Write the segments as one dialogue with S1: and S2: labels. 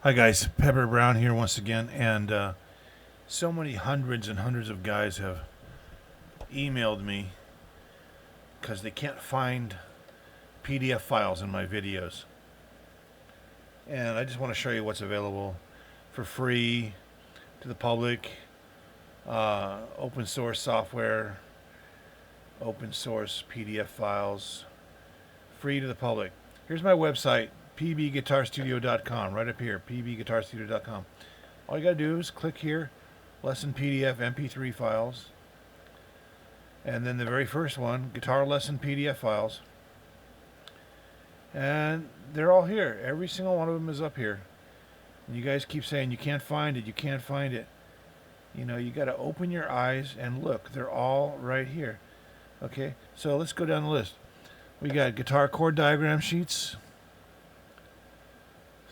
S1: Hi guys, Pepper Brown here once again, and so many hundreds and hundreds of guys have emailed me because they can't find PDF files in my videos, and I just want to show you what's available for free to the public. Open source software, open source PDF files, free to the public. Here's my website, pbguitarstudio.com, right up here, pbguitarstudio.com. All you gotta do is click here, lesson PDF MP3 files, and then the very first one, guitar lesson PDF files, and they're all here. Every single one of them is up here. And you guys keep saying you can't find it, you can't find it. You know, you gotta open your eyes and look. They're all right here. Okay, so let's go down the list. We got guitar chord diagram sheets.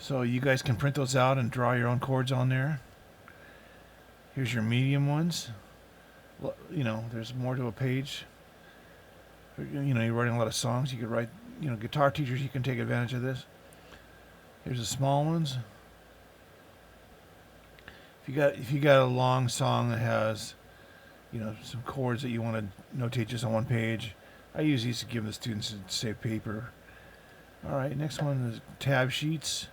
S1: So you guys can print those out and draw your own chords on there. Here's your medium ones. You know, there's more to a page. You know, you're writing a lot of songs. You could write, you know, guitar teachers, you can take advantage of this. Here's the small ones. If you got a long song that has, you know, some chords that you want to notate just on one page, I use these to give the students to save paper. All right, next one is tab sheets.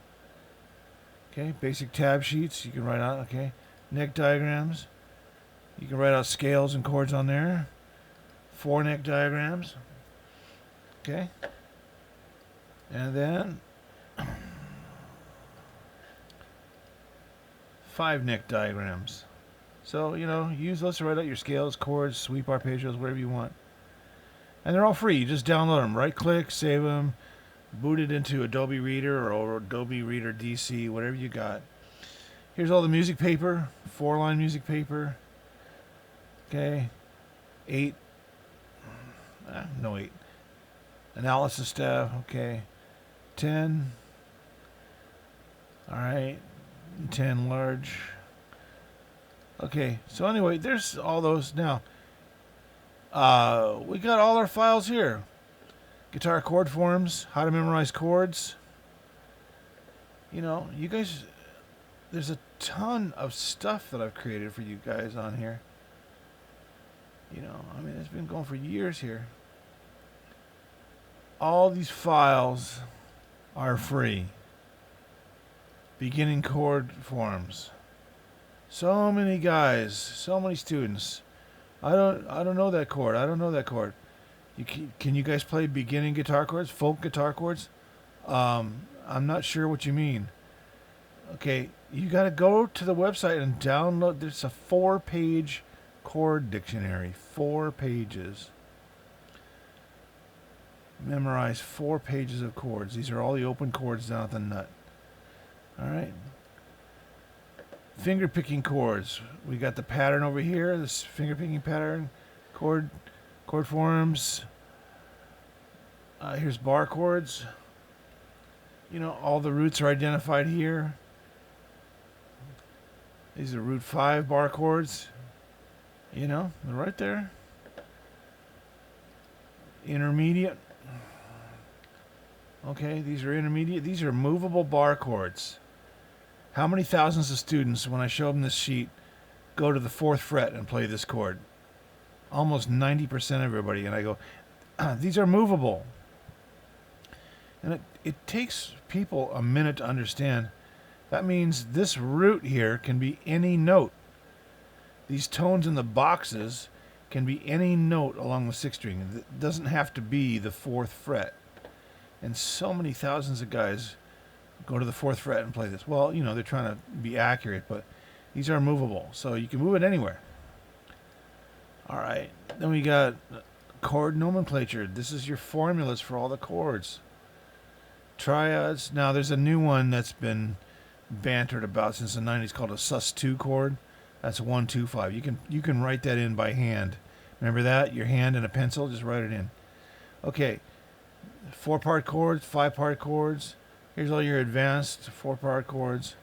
S1: Okay, basic tab sheets you can write out. Okay, neck diagrams. You can write out scales and chords on there. 4 neck diagrams. Okay, and then 5 neck diagrams. So, you know, use those to write out your scales, chords, sweep arpeggios, whatever you want. And they're all free. You just download them. Right click, save them, boot it into Adobe Reader or Adobe Reader DC, whatever you got. Here's all the music paper, 4-line music paper. Okay, 8. No 8. Analysis staff, okay. 10. All right, 10 large. Okay, so anyway, there's all those. Now, we got all our files here. Guitar chord forms, how to memorize chords. You know, you guys, there's a ton of stuff that I've created for you guys on here. You know, I mean, it's been going for years here. All these files are free. Beginning chord forms. So many guys, so many students. I don't know that chord. I don't know that chord. Can you guys play beginning guitar chords, folk guitar chords? I'm not sure what you mean. Okay, you got to go to the website and download. There's a 4-page chord dictionary. 4 pages. Memorize 4 pages of chords. These are all the open chords down at the nut. All right. Finger picking chords. We got the pattern over here. This finger picking pattern. Chord forms. Here's bar chords. You know, all the roots are identified here. These are root 5 bar chords. You know, they're right there. Intermediate. Okay, these are intermediate. These are movable bar chords. How many thousands of students, when I show them this sheet, go to the 4th fret and play this chord? Almost 90% of everybody. And I go, these are movable. And it takes people a minute to understand. That means this root here can be any note. These tones in the boxes can be any note along the 6th string. It doesn't have to be the 4th fret. And so many thousands of guys go to the 4th fret and play this. Well, you know, they're trying to be accurate, but these are movable, so you can move it anywhere. All right, then we got chord nomenclature. This is your formulas for all the chords. Triads. Now, there's a new one that's been bantered about since the 90s called a sus2 chord. That's 1, 2, 5. You can write that in by hand. Remember that? Your hand and a pencil, just write it in. Okay, 4-part chords, 5-part chords. Here's all your advanced 4-part chords.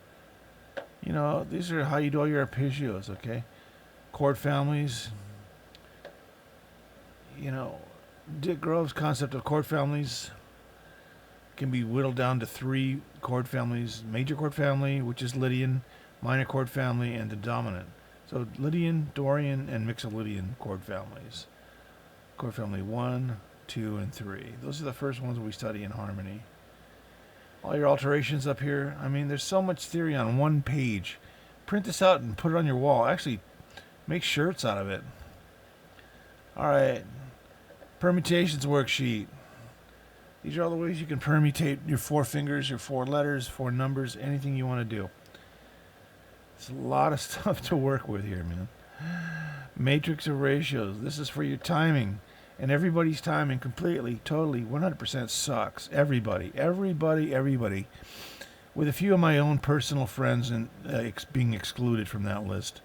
S1: You know, these are how you do all your arpeggios, okay? Chord families. You know, Dick Grove's concept of chord families. can be whittled down to 3 chord families: major chord family, which is Lydian, minor chord family, and the dominant. So Lydian, Dorian, and Mixolydian chord families. Chord family 1, 2, and 3. Those are the first ones we study in harmony. All your alterations up here. I mean, there's so much theory on one page. Print this out and put it on your wall. Actually, make shirts out of it. All right. Permutations worksheet. These are all the ways you can permutate your 4 fingers, your 4 letters, 4 numbers, anything you want to do. It's a lot of stuff to work with here, man. Matrix of ratios. This is for your timing. And everybody's timing completely, totally, 100% sucks. Everybody. With a few of my own personal friends and being excluded from that list,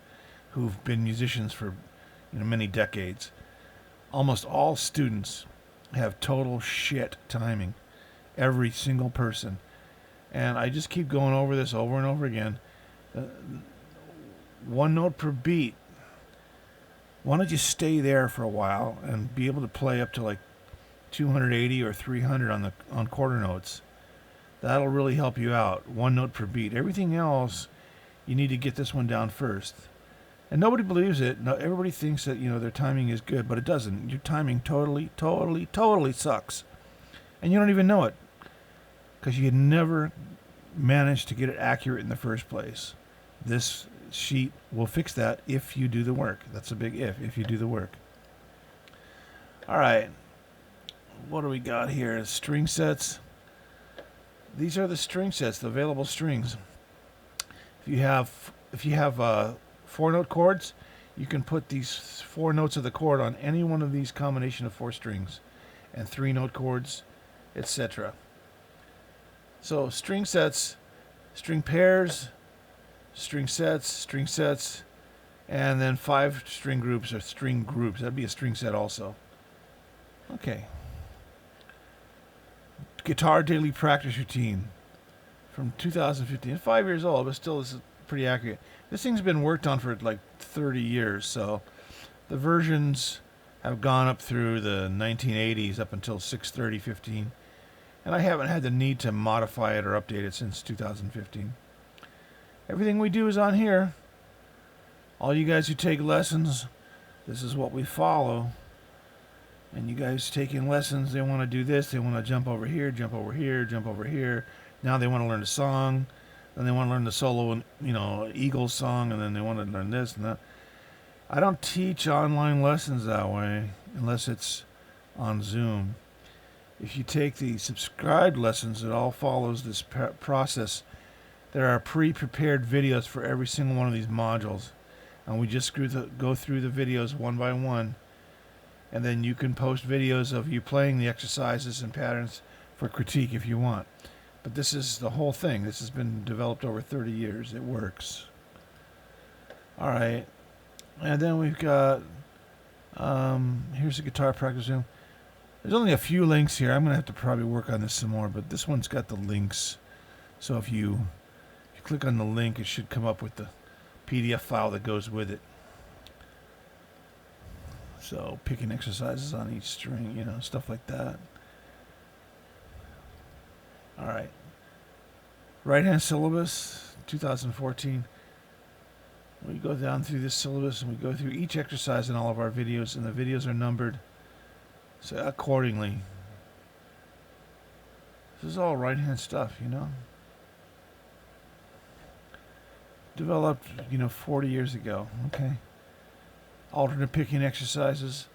S1: who've been musicians for many decades. Almost all students have total shit timing. Every single person. And I just keep going over this over and over again. 1 note per beat. Why don't you stay there for a while and be able to play up to like 280 or 300 on quarter notes? That'll really help you out. 1 note per beat. Everything else, you need to get this one down first. And nobody believes it. No, everybody thinks that their timing is good, but it doesn't. Your timing totally sucks, and you don't even know it because you never managed to get it accurate in the first place. This sheet will fix that if you do the work. That's a big if you do the work. All right, what do we got here? String sets. These are the string sets, the available strings. If you have 4-note chords, you can put these 4 notes of the chord on any one of these combination of 4 strings, and 3-note chords, etc. So string sets, string pairs, string sets, and then 5 string groups or string groups. That'd be a string set also. Okay. Guitar daily practice routine from 2015. 5 years old, but still this is pretty accurate. This thing's been worked on for like 30 years, so the versions have gone up through the 1980s up until 6/30/15, and I haven't had the need to modify it or update it since 2015. Everything we do is on here. All you guys who take lessons, this is what we follow. And you guys taking lessons, they want to do this, they want to jump over here, jump over here, jump over here. Now they want to learn a song. Then they want to learn the solo and Eagles song, and then they want to learn this and that. I don't teach online lessons that way unless it's on Zoom. If you take the subscribed lessons, it all follows this process. There are pre-prepared videos for every single one of these modules, and we just go through the videos one by one, and then you can post videos of you playing the exercises and patterns for critique if you want. But this is the whole thing. This has been developed over 30 years. It works. All right. And then we've got, here's a guitar practice room. There's only a few links here. I'm going to have to probably work on this some more, but this one's got the links. So if you click on the link, it should come up with the PDF file that goes with it. So picking exercises on each string, stuff like that. All right. Right hand syllabus, 2014. We go down through this syllabus and we go through each exercise in all of our videos, and the videos are numbered so accordingly. This is all right hand stuff, Developed, 40 years ago. Okay. Alternate picking exercises.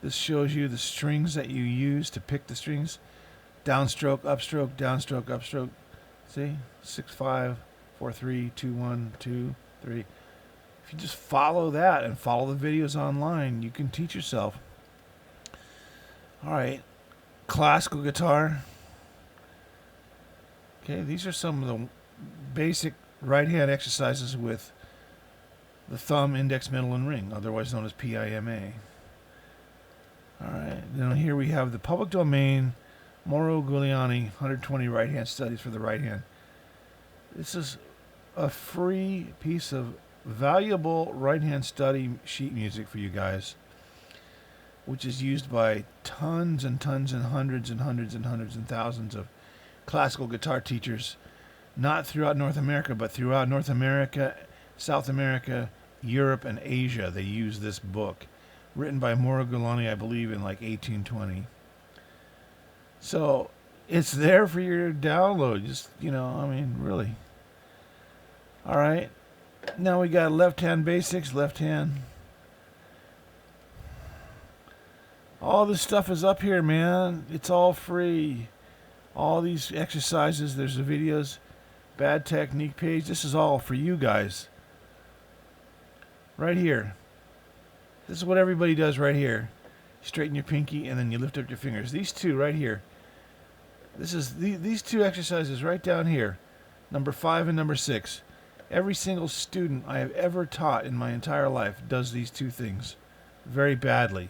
S1: This shows you the strings that you use to pick the strings. Downstroke, upstroke, downstroke, upstroke. See? 6/5, 4/3, 2/1, 2/3. If you just follow that and follow the videos online, you can teach yourself. All right. Classical guitar. Okay, these are some of the basic right hand exercises with the thumb, index, middle, and ring, otherwise known as PIMA. All right. Then here we have the public domain Moro Giuliani 120 right hand studies for the right hand. This is a free piece of valuable right hand study sheet music for you guys, which is used by tons and tons and hundreds and hundreds and hundreds and thousands of classical guitar teachers, not throughout North America, but throughout North America, South America, Europe, and Asia. They use this book, written by Moragulani, I believe, in like 1820. So it's there for your download. Just, I mean, really. All right. Now we got left hand basics, left hand. All this stuff is up here, man. It's all free. All these exercises, there's the videos, bad technique page. This is all for you guys. Right here. This is what everybody does right here. Straighten your pinky and then you lift up your fingers. These two right here. This is these two exercises right down here. Number 5 and number 6. Every single student I have ever taught in my entire life does these two things very badly.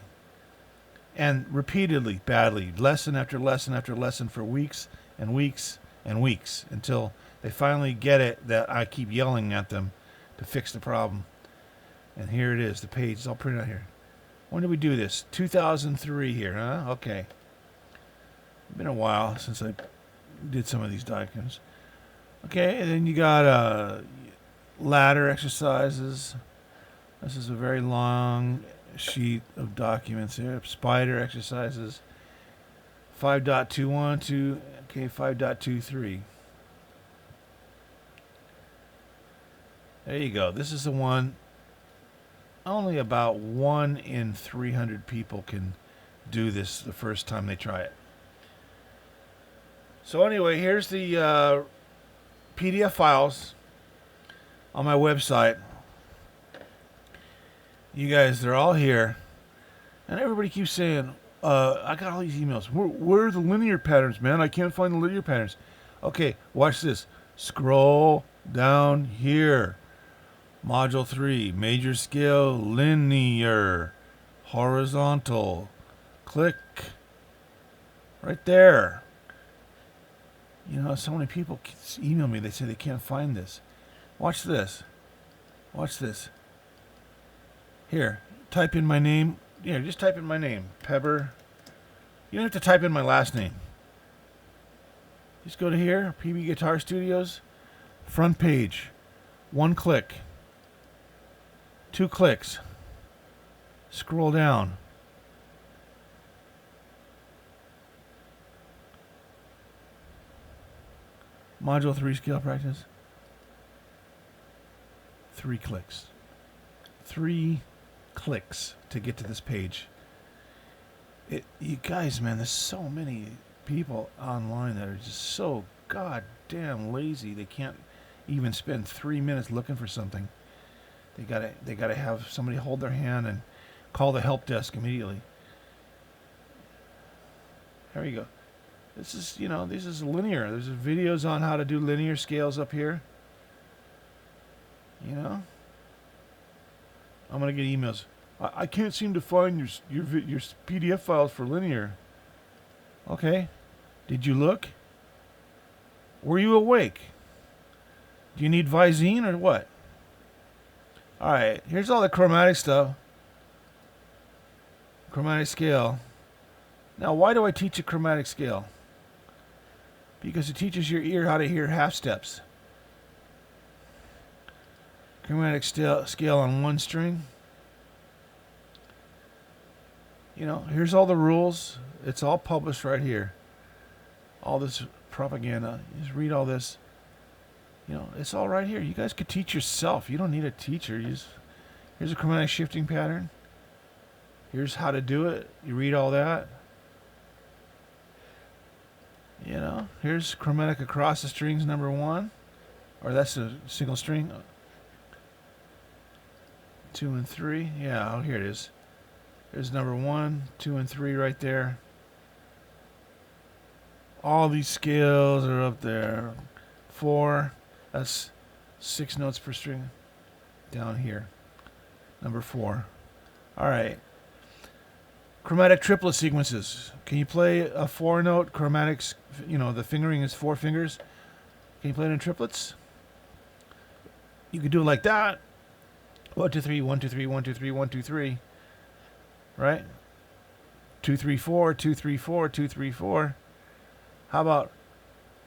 S1: And repeatedly badly, lesson after lesson after lesson for weeks and weeks and weeks until they finally get it that I keep yelling at them to fix the problem. And here it is, the page is all printed out here. When did we do this? 2003 here, huh? Okay. Been a while since I did some of these diagrams. Okay, and then you got ladder exercises. This is a very long sheet of documents here. Spider exercises. 5.21 to 5.23. There you go. This is the one only about 1 in 300 people can do this the first time they try it. So anyway, here's the PDF files on my website. You guys, they're all here. And everybody keeps saying, I got all these emails. Where are the linear patterns, man? I can't find the linear patterns. Okay, watch this. Scroll down here. Module 3, major scale, linear, horizontal. Click. Right there. So many people email me. They say they can't find this. Watch this. Watch this. Here, type in my name. Yeah, just type in my name. Pebber. You don't have to type in my last name. Just go to here, PB Guitar Studios. Front page. 1 click. 2 clicks. Scroll down. Module 3 scale practice. 3 clicks. 3 clicks to get to this page. You guys, man, there's so many people online that are just so goddamn lazy. They can't even spend 3 minutes looking for something. They gotta have somebody hold their hand and call the help desk immediately. There you go. This is linear. There's videos on how to do linear scales up here. I'm gonna get emails. I can't seem to find your PDF files for linear. Okay. Did you look? Were you awake? Do you need Visine or what? All right. Here's all the chromatic stuff. Chromatic scale. Now, why do I teach a chromatic scale? Because it teaches your ear how to hear half steps. Chromatic scale on 1 string. Here's all the rules. It's all published right here. All this propaganda. You just read all this. It's all right here. You guys could teach yourself. You don't need a teacher. Here's a chromatic shifting pattern. Here's how to do it. You read all that. Here's chromatic across the strings number 1. Or that's a single string. 2 and 3. Yeah, here it is. There's number 1, 2, and 3 right there. All these scales are up there. 4, that's 6 notes per string. Down here. Number 4. All right. Chromatic triplet sequences. Can you play a 4-note chromatics? The fingering is 4 fingers. Can you play it in triplets? You could do it like that. 1, 2, 3, 1, 2, 3, 1, 2, 3, 1, 2, 3. Right? 2, 3, 4, 2, 3, 4, 2, 3, 4. How about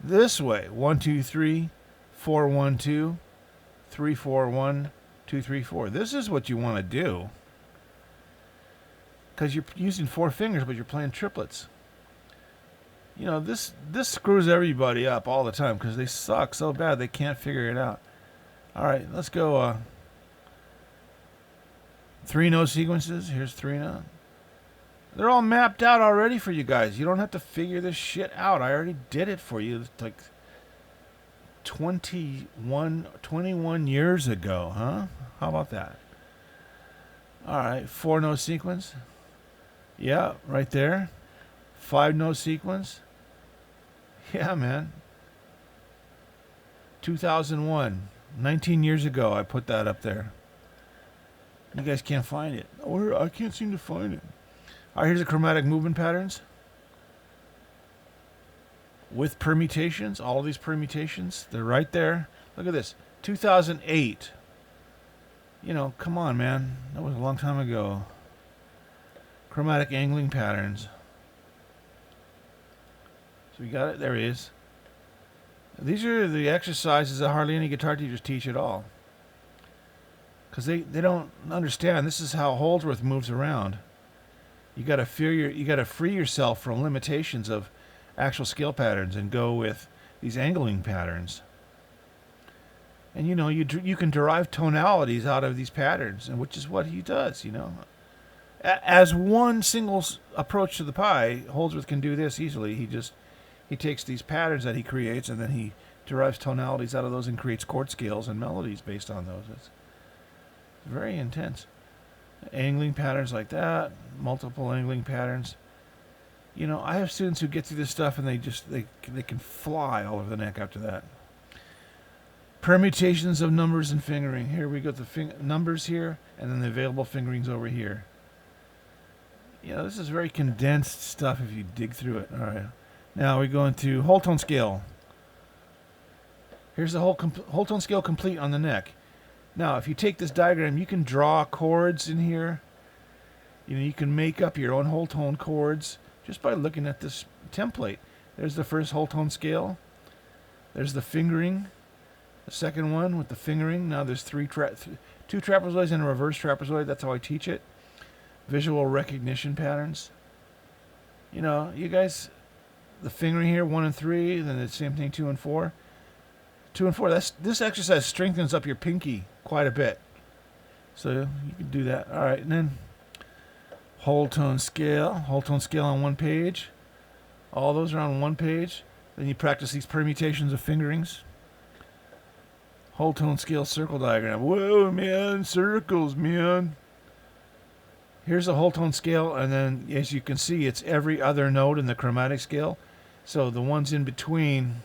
S1: this way. 1, 2, 3, 4, 1, 2, 3, 4, 1, 2, 3, 4. This is what you want to do. Because you're using 4 fingers, but you're playing triplets. You know, this screws everybody up all the time because they suck so bad they can't figure it out. All right, let's go 3-note sequences. Here's 3 note. They're all mapped out already for you guys. You don't have to figure this shit out. I already did it for you like 21 years ago, huh? How about that? All right, 4-note sequence. Yeah, right there. 5-note sequence. Yeah, man. 2001. 19 years ago, I put that up there. You guys can't find it. Or I can't seem to find it. All right, here's the chromatic movement patterns. With permutations. All of these permutations. They're right there. Look at this. 2008. You know, come on, man. That was a long time ago. Chromatic angling patterns. So we got it. There it is. These are the exercises that hardly any guitar teachers teach at all. Because they don't understand. This is how Holdsworth moves around. You got to free yourself from limitations of actual scale patterns and go with these angling patterns. And you know, you can derive tonalities out of these patterns, and which is what he does, you know. As one single approach to the pie, Holdsworth can do this easily. He takes these patterns that he creates, and then he derives tonalities out of those and creates chord scales and melodies based on those. It's very intense. Angling patterns like that, multiple angling patterns. You know, I have students who get through this stuff and they can fly all over the neck after that. Permutations of numbers and fingering. Here we got the numbers here, and then the available fingerings over here. You know, this is very condensed stuff if you dig through it. All right. Now we go into whole tone scale. Here's the whole tone scale complete on the neck. Now, if you take this diagram, you can draw chords in here. You know, you can make up your own whole tone chords just by looking at this template. There's the first whole tone scale. There's the fingering. The second one with the fingering. Now there's two trapezoids and a reverse trapezoid. That's how I teach it. Visual recognition patterns. You know, you guys, the fingering here, 1 and 3, then the same thing, 2 and 4. 2 and 4. This exercise strengthens up your pinky quite a bit. So you can do that. All right, and then whole tone scale on one page. All those are on one page. Then you practice these permutations of fingerings. Whole tone scale circle diagram. Whoa, man, circles, man. Here's the whole tone scale, and then as you can see, it's every other note in the chromatic scale. So the ones in between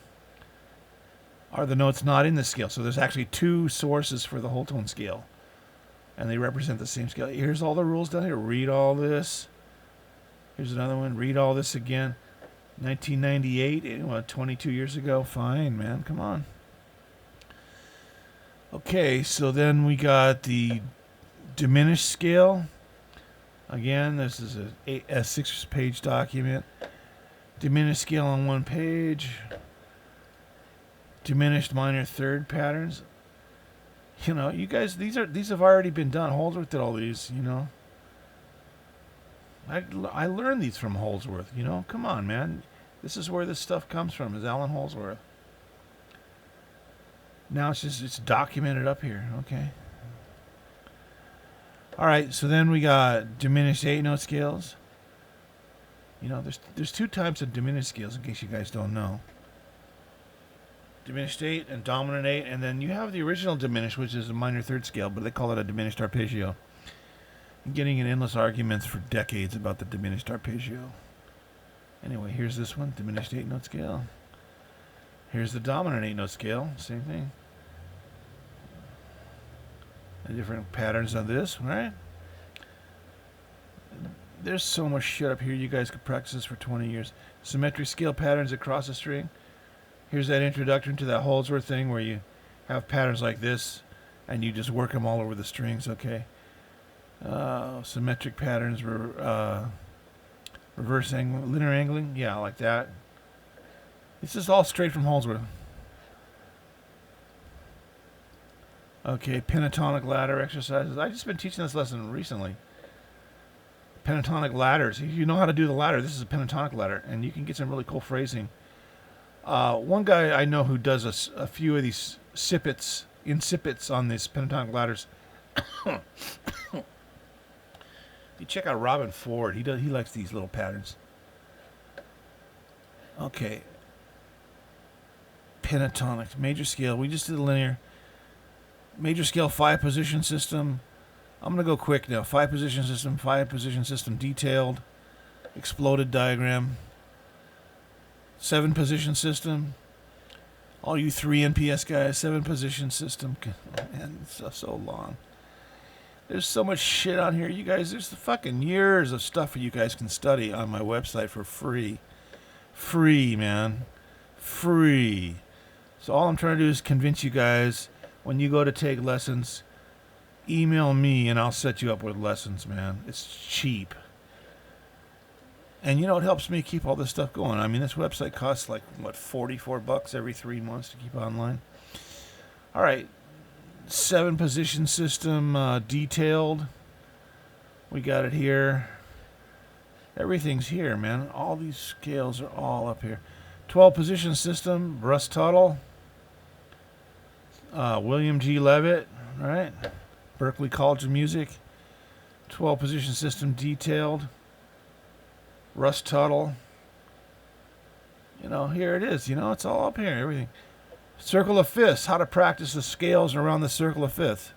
S1: are the notes not in the scale. So there's actually 2 sources for the whole tone scale, and they represent the same scale. Here's all the rules down here. Read all this. Here's another one. Read all this again. 1998, 22 years ago. Fine, man. Come on. Okay, so then we got the diminished scale. Again, this is a 6-page document. Diminished scale on one page. Diminished minor third patterns. You know, you guys, these have already been done. Holdsworth did all these, you know. I learned these from Holdsworth, you know. Come on, man. This is where this stuff comes from, is Alan Holdsworth. Now it's documented up here. Okay. All right, so then we got diminished 8-note scales. You know, there's 2 types of diminished scales, in case you guys don't know. Diminished 8 and dominant 8, and then you have the original diminished, which is a minor third scale, but they call it a diminished arpeggio. I'm getting in endless arguments for decades about the diminished arpeggio. Anyway, here's this one, diminished 8-note scale. Here's the dominant 8-note scale, same thing. The different patterns on this, right? There's so much shit up here. You guys could practice this for 20 years. Symmetric scale patterns across the string. Here's that introduction to that Holdsworth thing where you have patterns like this and you just work them all over the strings, okay? Symmetric patterns, reverse angling, linear angling, yeah, like that. This is all straight from Holdsworth. Okay, pentatonic ladder exercises. I've just been teaching this lesson recently. Pentatonic ladders. If you know how to do the ladder, this is a pentatonic ladder, and you can get some really cool phrasing. One guy I know who does a few of these incipits on these pentatonic ladders. You check out Robin Ford. He likes these little patterns. Okay. Pentatonic, major scale. We just did a linear. Major scale 5-position system. I'm going to go quick now. 5-position system, 5-position system detailed. Exploded diagram. 7-position system. All you 3 NPS guys, 7-position system. Oh, man, it's so long. There's so much shit on here. You guys, there's the fucking years of stuff you guys can study on my website for free. Free, man. Free. So all I'm trying to do is convince you guys, when you go to take lessons, email me and I'll set you up with lessons, man. It's cheap. And you know, it helps me keep all this stuff going. I mean, this website costs like, what, $44 every 3 months to keep online? All right. 7-position system, detailed. We got it here. Everything's here, man. All these scales are all up here. 12-position system, Russ Tuttle. William G. Levitt, right? Berklee College of Music. 12-position system, detailed. Russ Tuttle. You know, here it is. You know, it's all up here. Everything. Circle of fifths. How to practice the scales around the circle of fifths.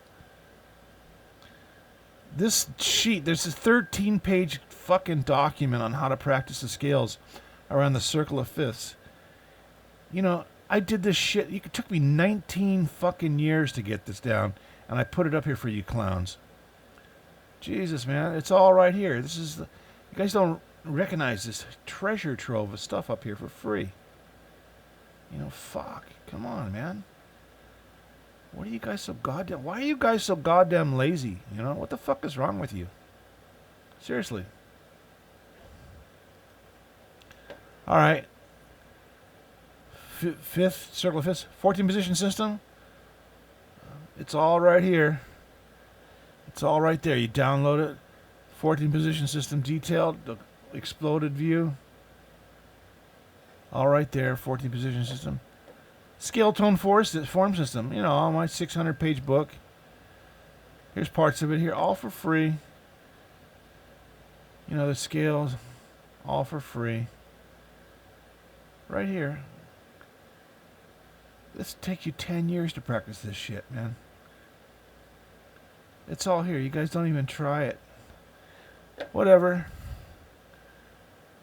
S1: This sheet, there's a 13-page fucking document on how to practice the scales around the circle of fifths. You know, I did this shit. It took me 19 fucking years to get this down, and I put it up here for you clowns. Jesus, man. It's all right here. This is you guys don't recognize this treasure trove of stuff up here for free. You know, fuck. Come on, man. What are you guys so goddamn... Why are you guys so goddamn lazy? You know, what the fuck is wrong with you? Seriously. All right. Fifth, circle of fifths. 14-position system. It's all right here. It's all right there. You download it. 14-position system detailed. The exploded view. All right there. 14-position system. Scale tone form system. You know, on my 600-page book. Here's parts of it here. All for free. You know, the scales. All for free. Right here. This take you 10 years to practice this shit, man. It's all here. You guys don't even try it. Whatever.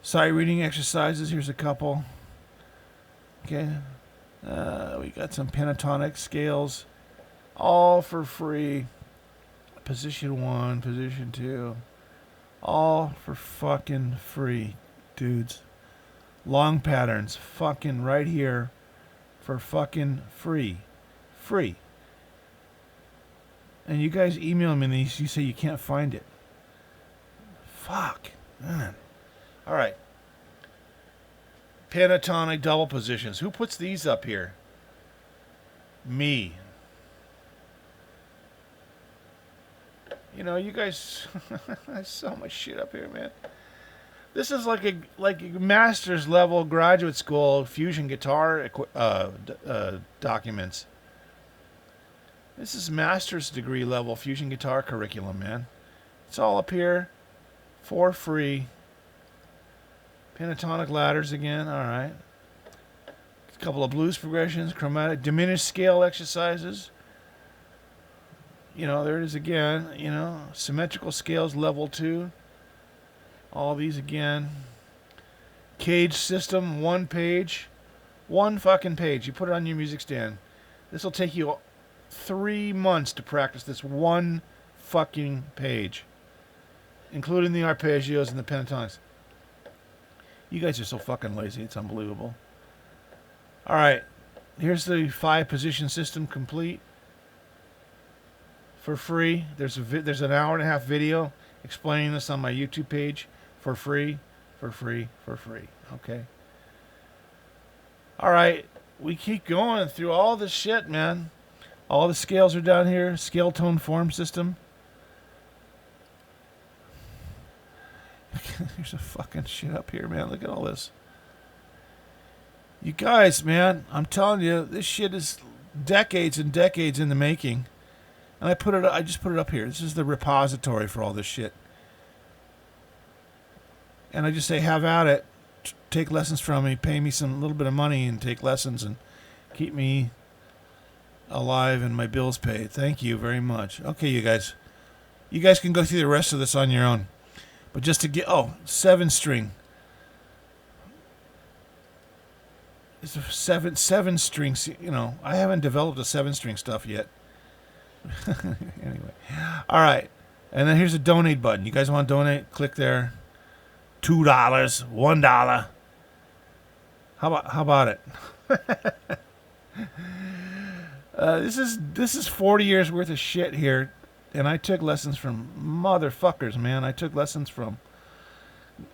S1: Sight reading exercises. Here's a couple. Okay. We got some pentatonic scales. All for free. Position 1, position 2. All for fucking free, dudes. Long patterns. Fucking right here. For fucking free. Free. And you guys email me and you say you can't find it. Fuck. Man. All right. Pentatonic double positions. Who puts these up here? Me. You know, you guys... There's so much shit up here, man. This is like a master's level graduate school fusion guitar documents. This is master's degree level fusion guitar curriculum, man. It's all up here for free. Pentatonic ladders again. All right. A couple of blues progressions, chromatic, diminished scale exercises. You know, there it is again. You know, symmetrical scales level 2. All these again. Cage system, 1 page. 1 fucking page. You put it on your music stand. This will take you 3 months to practice this 1 fucking page. Including the arpeggios and the pentatonics. You guys are so fucking lazy. It's unbelievable. All right. Here's the 5-position system complete. For free. There's an hour and a half video explaining this on my YouTube page. For free. For free. For free. Okay. All right, we keep going through all this shit, man. All the scales are down here. Scale tone form system. There's a fucking shit up here, man. Look at all this. You guys, man, I'm telling you, this shit is decades and decades in the making. And I just put it up here. This is the repository for all this shit. And I just say, have at it. Take lessons from me. Pay me some little bit of money and take lessons and keep me alive and my bills paid. Thank you very much. Okay, you guys. You guys can go through the rest of this on your own. But just to get, 7-string. It's a seven string. You know, I haven't developed a 7-string stuff yet. Anyway, all right. And then here's a donate button. You guys want to donate? Click there. $2, $1. How about it? This is 40 years worth of shit here, and I took lessons from motherfuckers, man. I took lessons from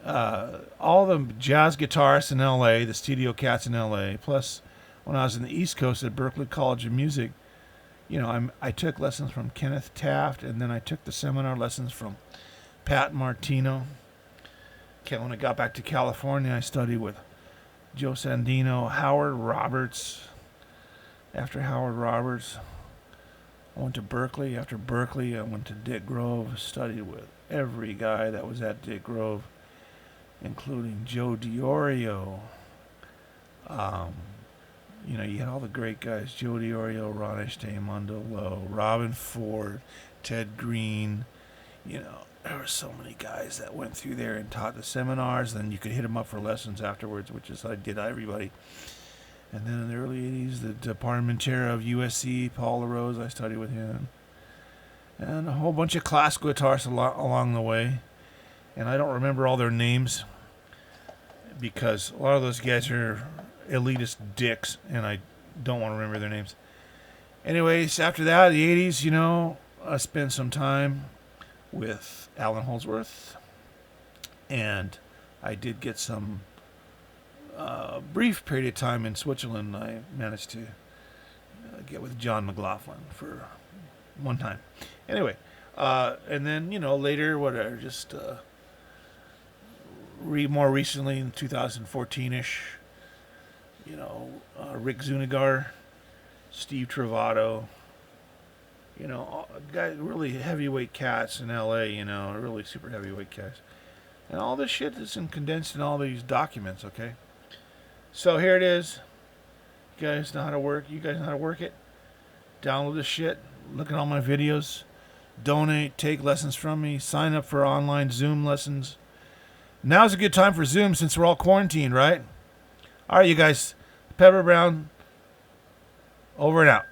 S1: all the jazz guitarists in L.A., the studio cats in L.A. Plus, when I was in the East Coast at Berklee College of Music, you know, I took lessons from Kenneth Taft, and then I took the seminar lessons from Pat Martino. When I got back to California, I studied with Joe Sandino, Howard Roberts. After Howard Roberts, I went to Berklee. After Berklee, I went to Dick Grove, studied with every guy that was at Dick Grove, including Joe DiOrio. You know, you had all the great guys, Joe DiOrio, Ron Eshte, Mondo Lowe, Robin Ford, Ted Green. You know, there were so many guys that went through there and taught the seminars. Then you could hit them up for lessons afterwards, which is I did everybody. And then in the early 80s, the department chair of USC, Paul LaRose, I studied with him. And a whole bunch of classical guitarists along the way. And I don't remember all their names because a lot of those guys are elitist dicks, and I don't want to remember their names. Anyways, after that, the 80s, you know, I spent some time with Alan Holdsworth, and I did get some brief period of time in Switzerland. I managed to get with John McLaughlin for one time. Anyway, and then, you know, later, whatever, just more recently in 2014-ish, you know, Rick Zunigar, Steve Travato, you know, guys, really heavyweight cats in LA, you know, really super heavyweight cats. And all this shit is condensed in all these documents, okay? So here it is. You guys know how to work. You guys know how to work it. Download this shit. Look at all my videos. Donate. Take lessons from me. Sign up for online Zoom lessons. Now's a good time for Zoom since we're all quarantined, right? All right, you guys. Pepper Brown. Over and out.